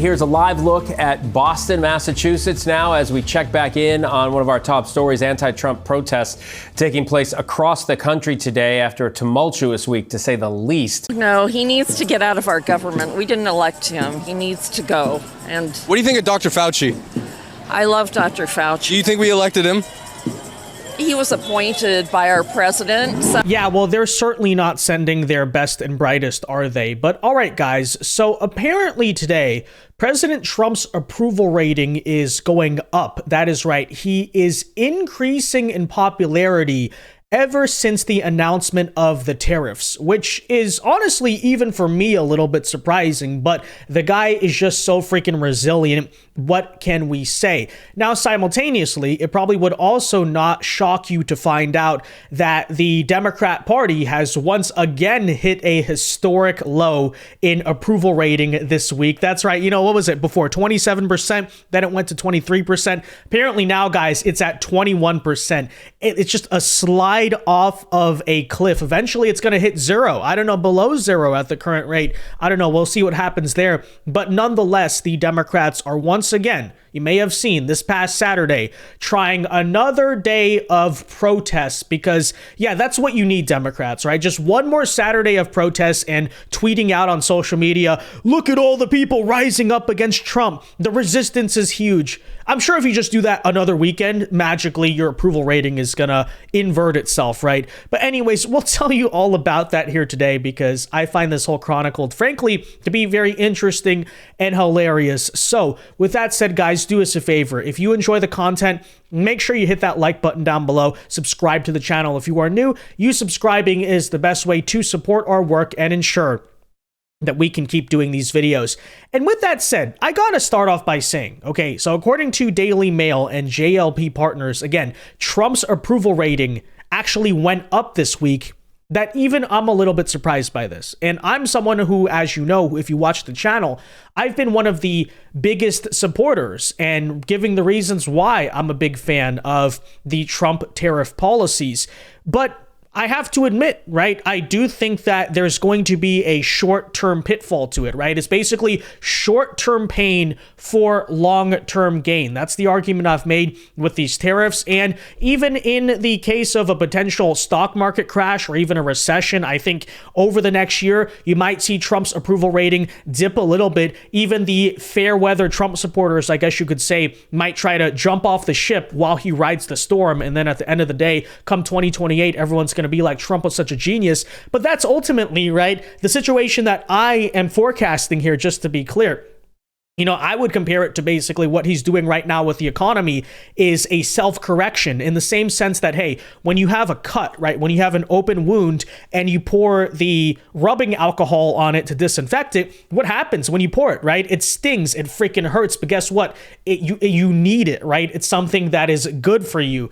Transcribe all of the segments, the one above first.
Here's a live look at Boston, Massachusetts now as we check back in on one of our top stories, anti-Trump protests taking place across the country today after a tumultuous week, to say the least. No, he needs to get out of our government. We didn't elect him. He needs to go. And what do you think of Dr. Fauci? I love Dr. Fauci. Do you think we elected him? He was appointed by our president. So yeah, well, they're certainly not sending their best and brightest, are they? But all right, guys. So apparently today, President Trump's approval rating is going up. That is right. He is increasing in popularity ever since the announcement of the tariffs, which is honestly, even for me, a little bit surprising, but the guy is just so freaking resilient. What can we say? Now, simultaneously, it probably would also not shock you to find out that the Democrat Party has once again hit a historic low in approval rating this week. That's right. You know, what was it before? 27%, then it went to 23%. Apparently now, guys, it's at 21%. It's just a slide off of a cliff. Eventually it's going to hit zero. I don't know, below zero at the current rate. I don't know. We'll see what happens there. But nonetheless, the Democrats are once again, you may have seen this past Saturday, trying another day of protests because, yeah, that's what you need, Democrats, right? Just one more Saturday of protests and tweeting out on social media, look at all the people rising up against Trump. The resistance is huge. I'm sure if you just do that another weekend, magically your approval rating is going to invert itself, right? But anyways, we'll tell you all about that here today because I find this whole chronicled, frankly, to be very interesting and hilarious. So with that said, guys, do us a favor. If you enjoy the content, make sure you hit that like button down below. Subscribe to the channel. If you are new, you subscribing is the best way to support our work and ensure that we can keep doing these videos. And with that said, I gotta start off by saying, okay, so according to Daily Mail and JLP Partners, again, Trump's approval rating actually went up this week. That even I'm a little bit surprised by this. And I'm someone who, as you know, if you watch the channel, I've been one of the biggest supporters and giving the reasons why I'm a big fan of the Trump tariff policies. But I have to admit, right, I do think that there's going to be a short-term pitfall to it, right? It's basically short-term pain for long-term gain. That's the argument I've made with these tariffs. And even in the case of a potential stock market crash or even a recession, I think over the next year, you might see Trump's approval rating dip a little bit. Even the fair weather Trump supporters, I guess you could say, might try to jump off the ship while he rides the storm. And then at the end of the day, come 2028, everyone's going to be like, Trump was such a genius. But that's ultimately, right, the situation that I am forecasting here, just to be clear. You know, I would compare it to basically what he's doing right now with the economy is a self-correction in the same sense that, hey, when you have a cut, right, when you have an open wound and you pour the rubbing alcohol on it to disinfect it, what happens when you pour it, right? It stings, it freaking hurts, but guess what? You need it, right? It's something that is good for you.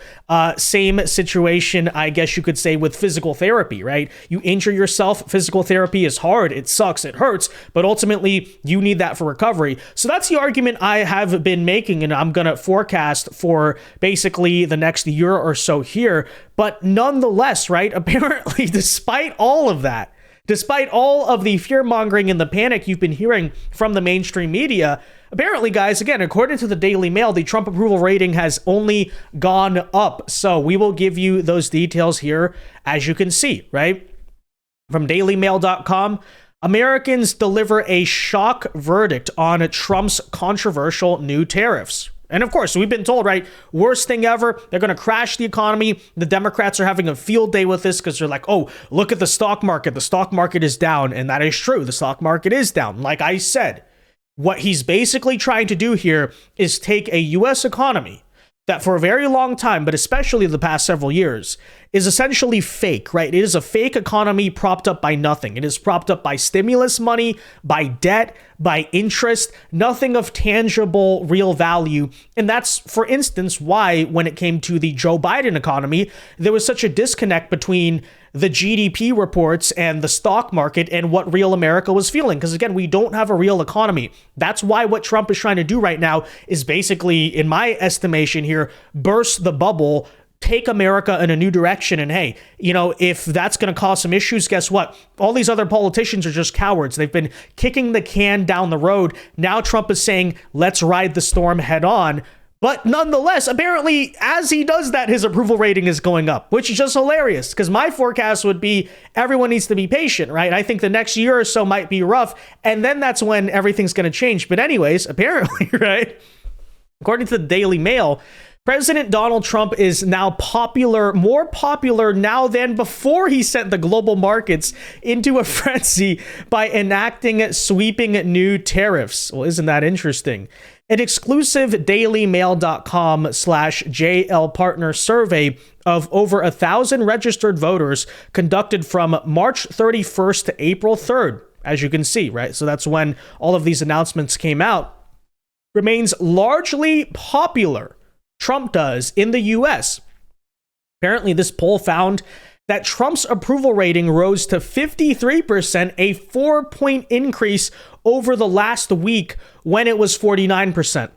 Same situation, I guess you could say, with physical therapy, right? You injure yourself, physical therapy is hard, it sucks, it hurts, but ultimately you need that for recovery. So that's the argument I have been making, and I'm going to forecast for basically the next year or so here. But nonetheless, right, apparently, despite all of that, despite all of the fear-mongering and the panic you've been hearing from the mainstream media, apparently, guys, again, according to the Daily Mail, the Trump approval rating has only gone up. So we will give you those details here, as you can see, right? From dailymail.com, Americans deliver a shock verdict on Trump's controversial new tariffs. And of course, we've been told, right, worst thing ever, they're going to crash the economy. The Democrats are having a field day with this because they're like, oh, look at the stock market. The stock market is down. And that is true. The stock market is down. Like I said, what he's basically trying to do here is take a U.S. economy that for a very long time, but especially the past several years, is essentially fake, right? It is a fake economy propped up by nothing. It is propped up by stimulus money, by debt, by interest, nothing of tangible real value. And that's, for instance, why when it came to the Joe Biden economy, there was such a disconnect between the GDP reports and the stock market and what real America was feeling. Because again, we don't have a real economy. That's why what Trump is trying to do right now is basically, in my estimation here, burst the bubble, take America in a new direction. And hey, you know, if that's going to cause some issues, guess what? All these other politicians are just cowards. They've been kicking the can down the road. Now Trump is saying, let's ride the storm head on. But nonetheless, apparently, as he does that, his approval rating is going up, which is just hilarious, because my forecast would be everyone needs to be patient, right? I think the next year or so might be rough, and then that's when everything's going to change. But anyways, apparently, right, according to the Daily Mail, President Donald Trump is now more popular now than before he sent the global markets into a frenzy by enacting sweeping new tariffs. Well, isn't that interesting? An exclusive dailymail.com/JL partner survey of over 1,000 registered voters conducted from March 31st to April 3rd, as you can see, right? So that's when all of these announcements came out, remains largely popular. Trump does in the US. Apparently, this poll found that Trump's approval rating rose to 53%, a 4-point increase over the last week when it was 49%.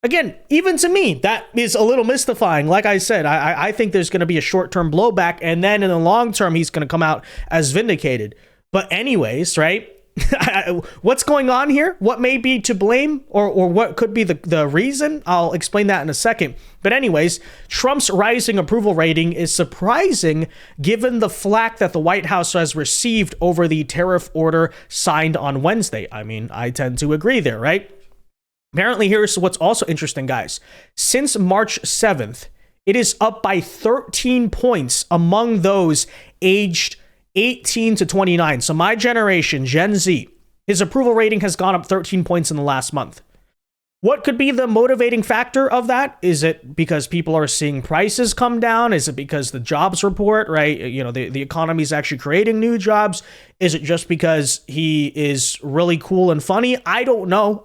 Again, even to me, that is a little mystifying. Like I said, I think there's going to be a short-term blowback, and then in the long term, he's going to come out as vindicated. But anyways, right? What's going on here? What may be to blame, or what could be the reason? I'll explain that in a second. But anyways, Trump's rising approval rating is surprising given the flack that the White House has received over the tariff order signed on Wednesday. I mean, I tend to agree there, right? Apparently, here's what's also interesting, guys. Since March 7th, it is up by 13 points among those aged 18 to 29. So my generation, Gen Z, his approval rating has gone up 13 points in the last month. What could be the motivating factor of that? Is it because people are seeing prices come down? Is it because the jobs report, right? You know, the economy is actually creating new jobs. Is it just because he is really cool and funny? I don't know.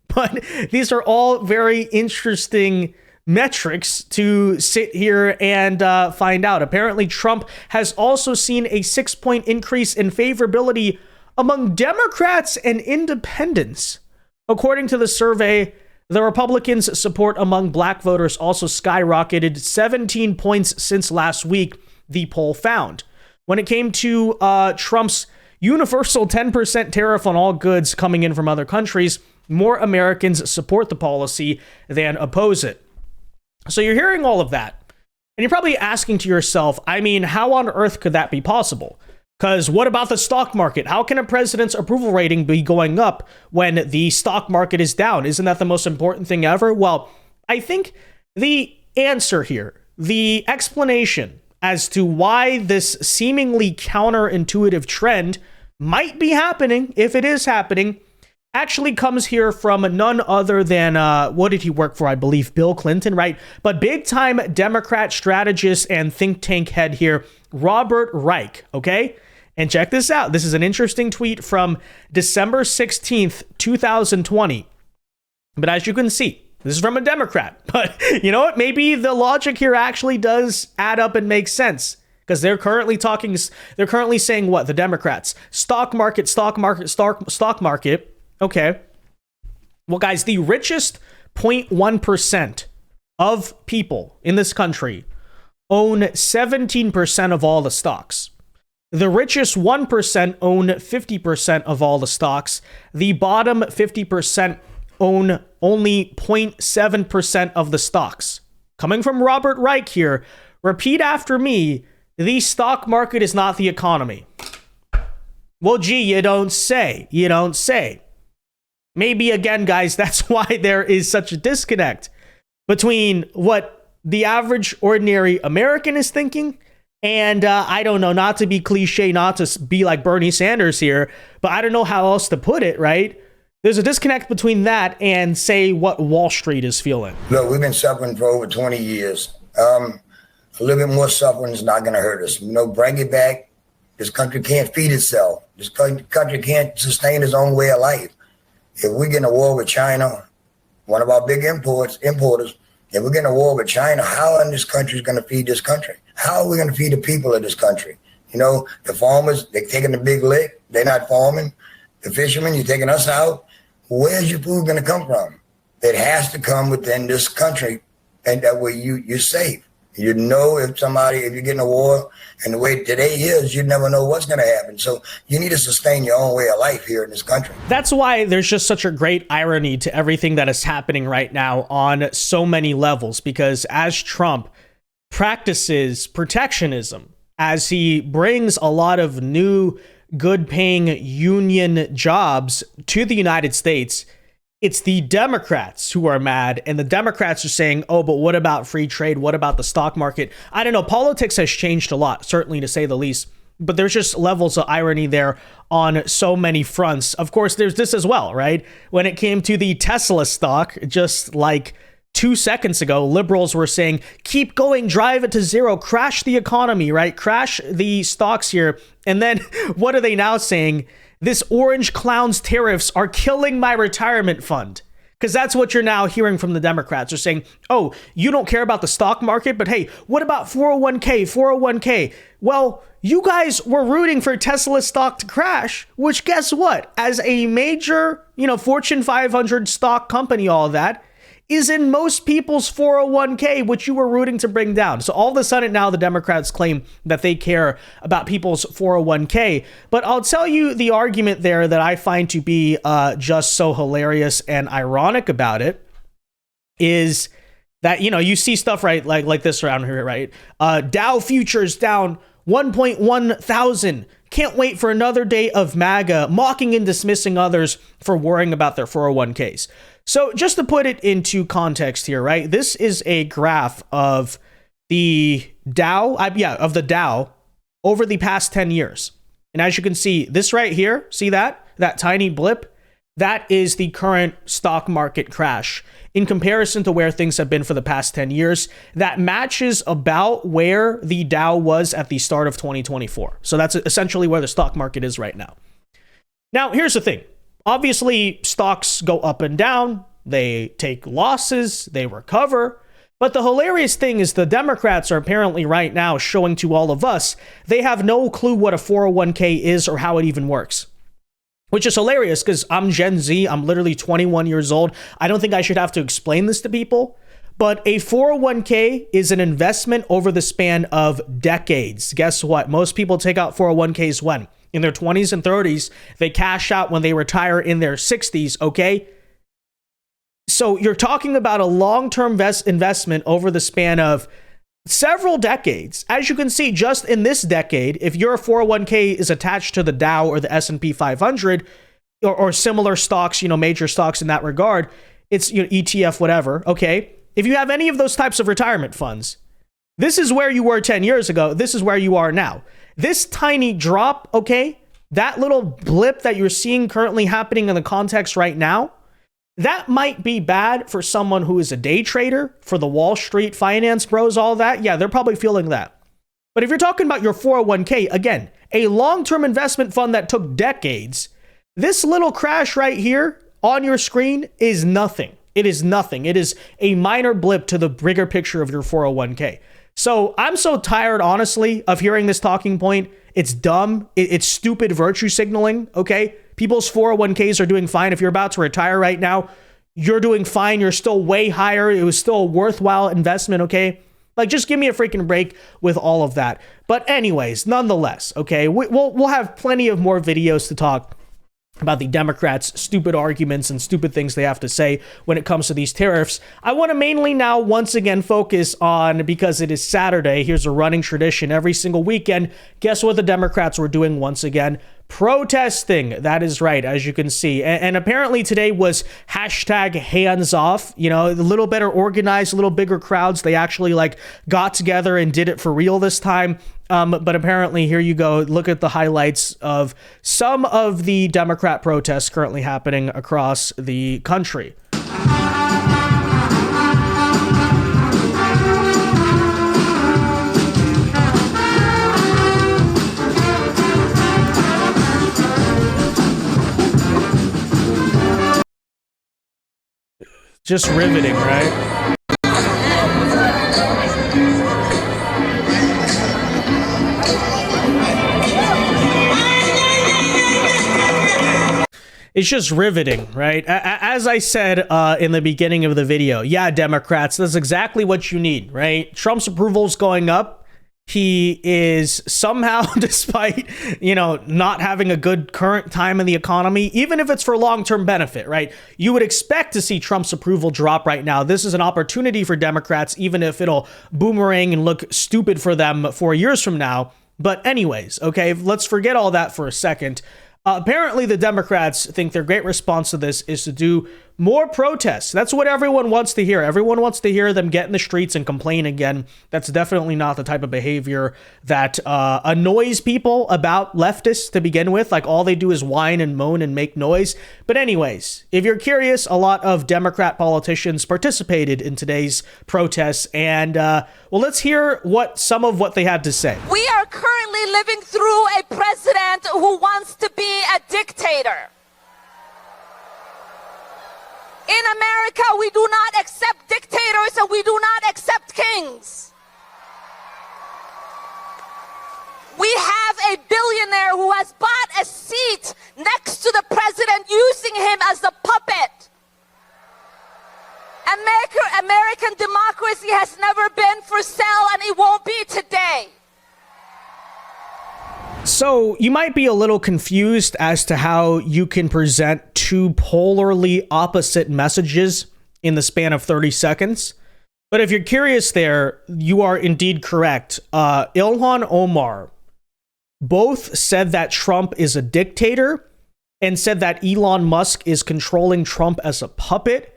But these are all very interesting metrics to sit here and find out. Apparently, Trump has also seen a 6-point increase in favorability among Democrats and independents. According to the survey, the Republicans' support among black voters also skyrocketed 17 points since last week, the poll found. When it came to Trump's universal 10% tariff on all goods coming in from other countries, more Americans support the policy than oppose it. So you're hearing all of that, and you're probably asking to yourself, I mean, how on earth could that be possible? Because what about the stock market? How can a president's approval rating be going up when the stock market is down? Isn't that the most important thing ever? Well, I think the answer here, the explanation as to why this seemingly counterintuitive trend might be happening, if it is happening, actually comes here from none other than, what did he work for? I believe Bill Clinton, right? But big time Democrat strategist and think tank head here, Robert Reich, okay? And check this out. This is an interesting tweet from December 16th, 2020. But as you can see, this is from a Democrat. But you know what? Maybe the logic here actually does add up and make sense. Because they're currently saying what? The Democrats. Stock market. Okay. Well, guys, the richest 0.1% of people in this country own 17% of all the stocks. The richest 1% own 50% of all the stocks. The bottom 50% own only 0.7% of the stocks. Coming from Robert Reich here, repeat after me, the stock market is not the economy. Well, gee, you don't say. Maybe, again, guys, that's why there is such a disconnect between what the average, ordinary American is thinking and, I don't know, not to be cliche, not to be like Bernie Sanders here, but I don't know how else to put it, right? There's a disconnect between that and, say, what Wall Street is feeling. Look, we've been suffering for over 20 years. A little bit more suffering is not going to hurt us. Bring it back. This country can't feed itself. This country can't sustain its own way of life. If we get in a war with China, one of our big importers, if we get in a war with China, how in this country is going to feed this country? How are we going to feed the people of this country? The farmers, they're taking the big lick. They're not farming. The fishermen, you're taking us out. Where's your food going to come from? It has to come within this country, and that way you're safe. You know, if you're getting a war, and the way today is, you never know what's going to happen. So you need to sustain your own way of life here in this country. That's why there's just such a great irony to everything that is happening right now on so many levels, because as Trump practices protectionism, as he brings a lot of new good paying union jobs to the United States, it's the Democrats who are mad, and the Democrats are saying, oh, but what about free trade? What about the stock market? I don't know. Politics has changed a lot, certainly to say the least, but there's just levels of irony there on so many fronts. Of course, there's this as well, right? When it came to the Tesla stock, just like 2 seconds ago, liberals were saying, keep going, drive it to zero, crash the economy, right? Crash the stocks here. And then what are they now saying? This orange clown's tariffs are killing my retirement fund. Because that's what you're now hearing from the Democrats. They're saying, oh, you don't care about the stock market, but hey, what about 401k, 401k? Well, you guys were rooting for Tesla stock to crash, which guess what? As a major, Fortune 500 stock company, all of that is in most people's 401k, which you were rooting to bring down. So all of a sudden now the Democrats claim that they care about people's 401k. But I'll tell you the argument there that I find to be just so hilarious and ironic about it is that, you see stuff, right, like this around here, right? Dow futures down 1.1 thousand. Can't wait for another day of MAGA, mocking and dismissing others for worrying about their 401ks. So just to put it into context here, right? This is a graph of the Dow, of the Dow over the past 10 years. And as you can see, this right here, see that tiny blip? That is the current stock market crash in comparison to where things have been for the past 10 years. That matches about where the Dow was at the start of 2024. So that's essentially where the stock market is right now. Now, here's the thing. Obviously, stocks go up and down. They take losses. They recover. But the hilarious thing is the Democrats are apparently right now showing to all of us they have no clue what a 401k is or how it even works. Which is hilarious because I'm Gen Z. I'm literally 21 years old. I don't think I should have to explain this to people. But a 401k is an investment over the span of decades. Guess what? Most people take out 401ks when? In their 20s and 30s. They cash out when they retire in their 60s, okay? So you're talking about a long-term investment over the span of several decades. As you can see, just in this decade, if your 401k is attached to the Dow or the S&P 500 or similar stocks, major stocks in that regard, it's ETF, whatever, okay? If you have any of those types of retirement funds, this is where you were 10 years ago. This is where you are now. This tiny drop, okay, that little blip that you're seeing currently happening in the context right now, that might be bad for someone who is a day trader, for the Wall Street finance bros, all that. Yeah, they're probably feeling that. But if you're talking about your 401k, again, a long-term investment fund that took decades, this little crash right here on your screen is nothing. It is nothing. It is a minor blip to the bigger picture of your 401k. So I'm so tired, honestly, of hearing this talking point. It's dumb. It's stupid virtue signaling, okay? People's 401ks are doing fine. If you're about to retire right now, you're doing fine. You're still way higher. It was still a worthwhile investment, okay? Like, just give me a freaking break with all of that. But anyways, nonetheless, okay, we'll have plenty of more videos to talk about the Democrats' stupid arguments and stupid things they have to say when it comes to these tariffs. I want to mainly now once again focus on, because it is Saturday, here's a running tradition every single weekend. Guess what the Democrats were doing once again? Protesting. That is right, as you can see. And apparently today was hashtag hands off, a little better organized, a little bigger crowds. They actually got together and did it for real this time. But apparently, here you go. Look at the highlights of some of the Democrat protests currently happening across the country. Just riveting, right? It's just riveting, right? As I said in the beginning of the video, yeah, Democrats, that's exactly what you need, right? Trump's approval's going up. He is somehow, despite, not having a good current time in the economy, even if it's for long-term benefit, right? You would expect to see Trump's approval drop right now. This is an opportunity for Democrats, even if it'll boomerang and look stupid for them 4 years from now. But anyways, okay, let's forget all that for a second. Apparently, the Democrats think their great response to this is to do more protests. That's what everyone wants to hear. Everyone wants to hear them get in the streets and complain again. That's definitely not the type of behavior that annoys people about leftists to begin with. Like, all they do is whine and moan and make noise. But anyways, if you're curious, a lot of Democrat politicians participated in today's protests. And, let's hear some of what they had to say. We are currently living through a president who wants to be a dictator. In America, we do not accept dictators and we do not accept kings. We have a billionaire who has bought a seat next to the president, using him as a puppet. American democracy has never been for sale, and it won't be today. So you might be a little confused as to how you can present two polarly opposite messages in the span of 30 seconds. But if you're curious there, you are indeed correct. Ilhan Omar both said that Trump is a dictator and said that Elon Musk is controlling Trump as a puppet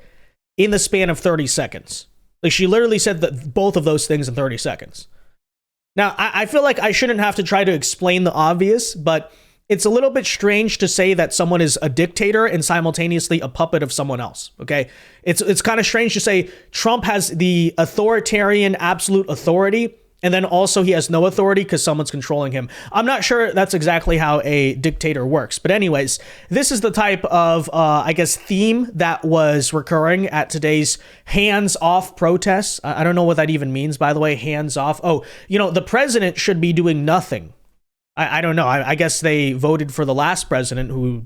in the span of 30 seconds. Like, she literally said that both of those things in 30 seconds. Now, I feel like I shouldn't have to try to explain the obvious, but it's a little bit strange to say that someone is a dictator and simultaneously a puppet of someone else, okay? It's kind of strange to say Trump has the authoritarian absolute authority, and then also he has no authority because someone's controlling him. I'm not sure that's exactly how a dictator works. But anyways, this is the type of, theme that was recurring at today's hands-off protests. I don't know what that even means, by the way, hands-off. Oh, the president should be doing nothing. I don't know. I guess they voted for the last president who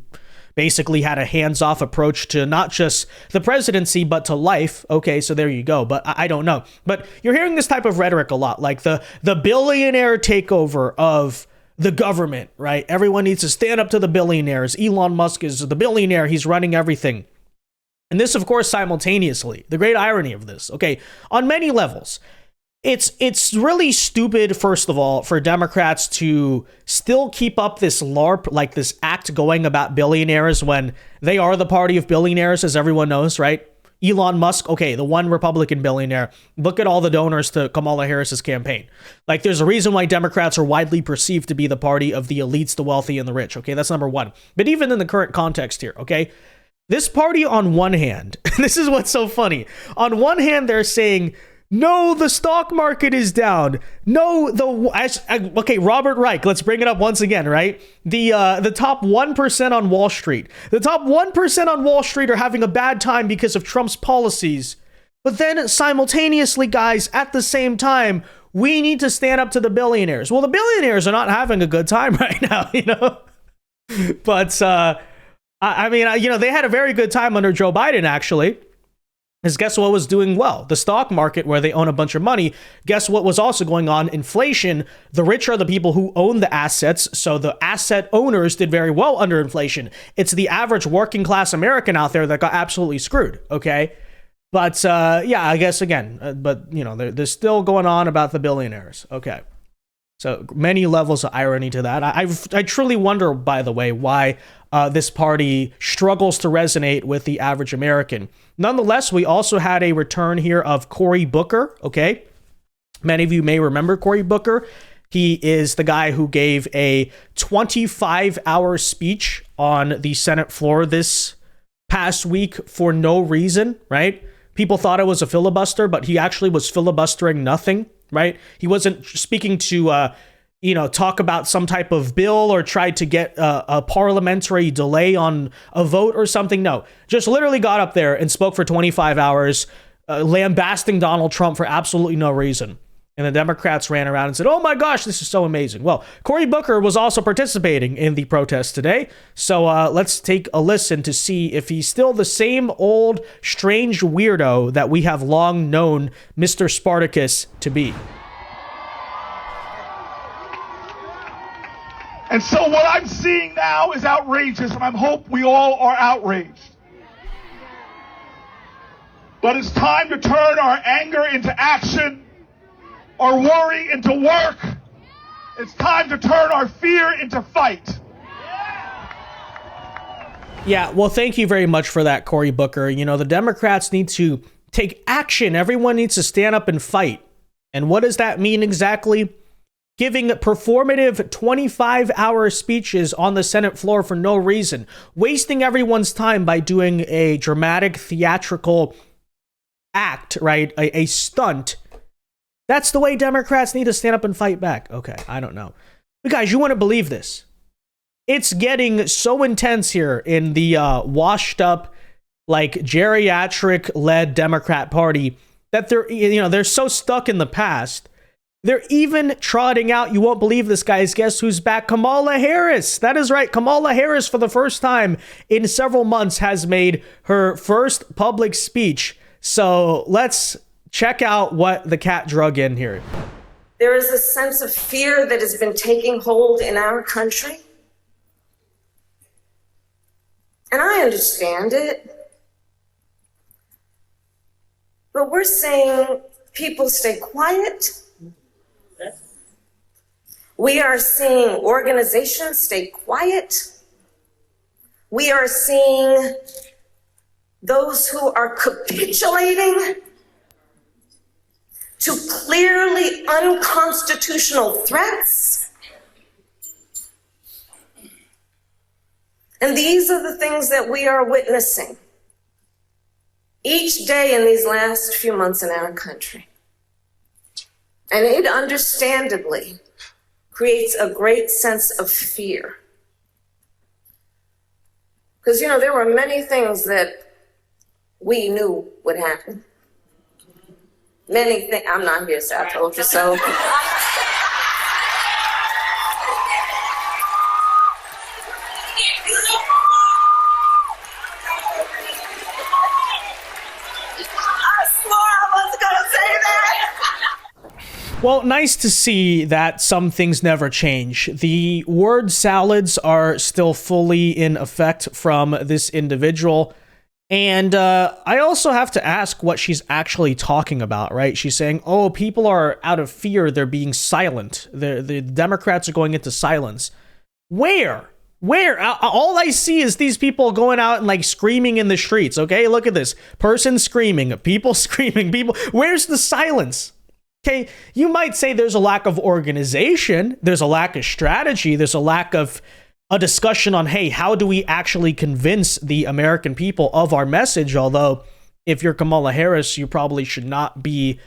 basically had a hands-off approach to not just the presidency, but to life. Okay, so there you go. But I don't know. But you're hearing this type of rhetoric a lot, like the billionaire takeover of the government, right? Everyone needs to stand up to the billionaires. Elon Musk is the billionaire. He's running everything. And this, of course, simultaneously, the great irony of this, okay, on many levels. It's really stupid, first of all, for Democrats to still keep up this LARP, like this act going about billionaires when they are the party of billionaires, as everyone knows, right? Elon Musk, okay, the one Republican billionaire. Look at all the donors to Kamala Harris's campaign. Like, there's a reason why Democrats are widely perceived to be the party of the elites, the wealthy, and the rich, okay? That's number one. But even in the current context here, okay? This party, on one hand, this is what's so funny. On one hand, they're saying, no, the stock market is down. No, okay, Robert Reich, let's bring it up once again, right? The top 1% on Wall Street. The top 1% on Wall Street are having a bad time because of Trump's policies. But then simultaneously, guys, at the same time, we need to stand up to the billionaires. Well, the billionaires are not having a good time right now, But, they had a very good time under Joe Biden, actually. Because guess what was doing well? The stock market, where they own a bunch of money. Guess what was also going on? Inflation. The rich are the people who own the assets, so the asset owners did very well under inflation. It's the average working class American out there that got absolutely screwed, okay? But, I guess, again, there's still going on about the billionaires, okay? So many levels of irony to that. I truly wonder, by the way, why this party struggles to resonate with the average American. Nonetheless, we also had a return here of Cory Booker, okay? Many of you may remember Cory Booker. He is the guy who gave a 25-hour speech on the Senate floor this past week for no reason, right? People thought it was a filibuster, but he actually was filibustering nothing, right? He wasn't speaking to, talk about some type of bill or tried to get a parliamentary delay on a vote or something. No, just literally got up there and spoke for 25 hours, lambasting Donald Trump for absolutely no reason. And the Democrats ran around and said, oh my gosh, this is so amazing. Well, Cory Booker was also participating in the protest today. So let's take a listen to see if he's still the same old strange weirdo that we have long known Mr. Spartacus to be. And so what I'm seeing now is outrageous, and I hope we all are outraged. But it's time to turn our anger into action, our worry into work. It's time to turn our fear into fight. Yeah, well, thank you very much for that, Cory Booker. You know, the Democrats need to take action. Everyone needs to stand up and fight. And what does that mean exactly? Giving performative 25-hour speeches on the Senate floor for no reason. Wasting everyone's time by doing a dramatic theatrical act, right? A stunt. That's the way Democrats need to stand up and fight back. Okay, I don't know. But guys, you wouldn't believe this. It's getting so intense here in the washed up, like geriatric-led Democrat Party that they're so stuck in the past. They're even trotting out, you won't believe this, guys, guess who's back? Kamala Harris. That is right. Kamala Harris, for the first time in several months, has made her first public speech. So let's check out what the cat drug in here. There is a sense of fear that has been taking hold in our country. And I understand it. But we're saying people stay quiet. We are seeing organizations stay quiet. We are seeing those who are capitulating to clearly unconstitutional threats. And these are the things that we are witnessing each day in these last few months in our country. And it understandably creates a great sense of fear. Because, there were many things that we knew would happen. Many things. I'm not here, so I told you so. Well, nice to see that some things never change. The word salads are still fully in effect from this individual. And I also have to ask what she's actually talking about, right? She's saying, oh, people are out of fear. They're being silent. The Democrats are going into silence. Where? All I see is these people going out and like screaming in the streets. Okay, look at this. Person screaming, people screaming, people. Where's the silence? Okay, you might say there's a lack of organization, there's a lack of strategy, there's a lack of a discussion on, hey, how do we actually convince the American people of our message? Although, if you're Kamala Harris, you probably should not be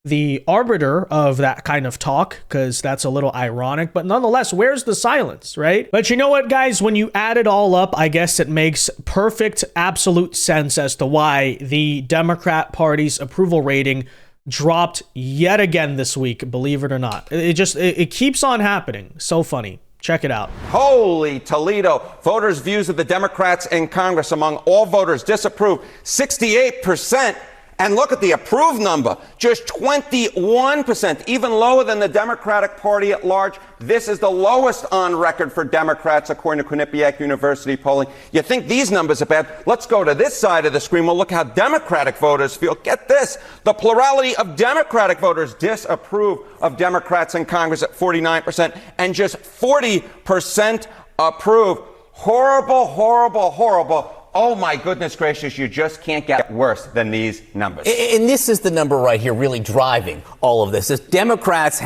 the arbiter of that kind of talk, because that's a little ironic. But nonetheless, where's the silence, right? But you know what, guys? When you add it all up, I guess it makes perfect, absolute sense as to why the Democrat Party's approval rating dropped yet again this week, believe it or not. It keeps on happening. So funny. Check it out. Holy Toledo. Voters' views of the Democrats in Congress among all voters disapprove 68%. And look at the approved number, just 21%, even lower than the Democratic Party at large. This is the lowest on record for Democrats, according to Quinnipiac University polling. You think these numbers are bad? Let's go to this side of the screen. We'll look how Democratic voters feel. Get this. The plurality of Democratic voters disapprove of Democrats in Congress at 49%, and just 40% approve. Horrible, horrible, horrible. Oh, my goodness gracious, you just can't get worse than these numbers. And this is the number right here really driving all of this. If Democratic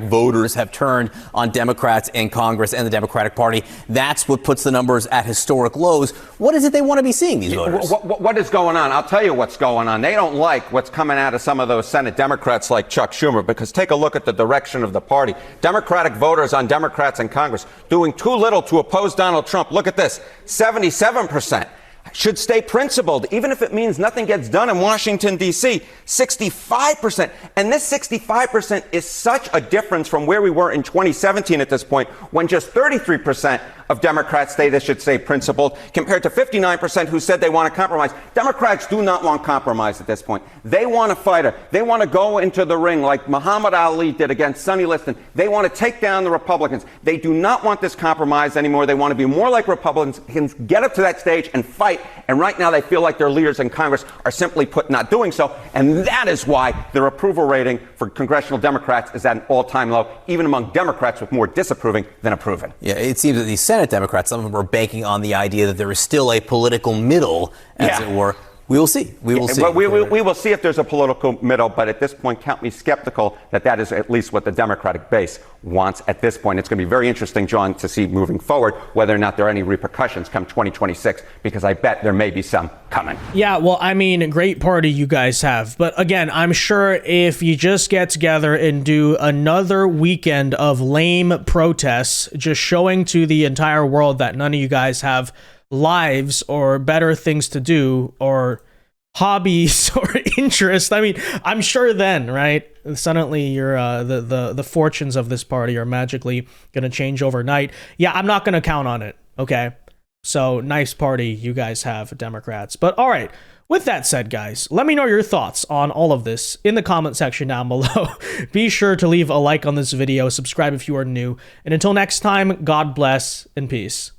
voters have turned on Democrats in Congress and the Democratic Party, that's what puts the numbers at historic lows. What is it they want to be seeing, these voters? What is going on? I'll tell you what's going on. They don't like what's coming out of some of those Senate Democrats like Chuck Schumer, because take a look at the direction of the party. Democratic voters on Democrats in Congress doing too little to oppose Donald Trump. Look at this, 77%. should stay principled, even if it means nothing gets done in Washington, D.C. 65%. And this 65% is such a difference from where we were in 2017 at this point, when just 33% of Democrats say they should stay principled, compared to 59% who said they want to compromise. Democrats do not want compromise at this point. They want a fighter. They want to go into the ring like Muhammad Ali did against Sonny Liston. They want to take down the Republicans. They do not want this compromise anymore. They want to be more like Republicans, get up to that stage and fight. And right now they feel like their leaders in Congress are simply put not doing so. And that is why their approval rating for congressional Democrats is at an all-time low, even among Democrats with more disapproving than approving. Yeah, it seems that these Senate Democrats, some of them are banking on the idea that there is still a political middle, as it were. We will see. We will see. Well, we will see if there's a political middle, but at this point, count me skeptical that that is at least what the Democratic base wants at this point. It's going to be very interesting, John, to see moving forward whether or not there are any repercussions come 2026, because I bet there may be some coming. Yeah, well, I mean, great party you guys have. But again, I'm sure if you just get together and do another weekend of lame protests, just showing to the entire world that none of you guys have lives or better things to do or hobbies or interests. I mean, I'm sure then, right? Suddenly you're the fortunes of this party are magically going to change overnight. Yeah, I'm not going to count on it. Okay. So nice party you guys have, Democrats. But all right. With that said, guys, let me know your thoughts on all of this in the comment section down below. Be sure to leave a like on this video, subscribe if you are new, and until next time, God bless and peace.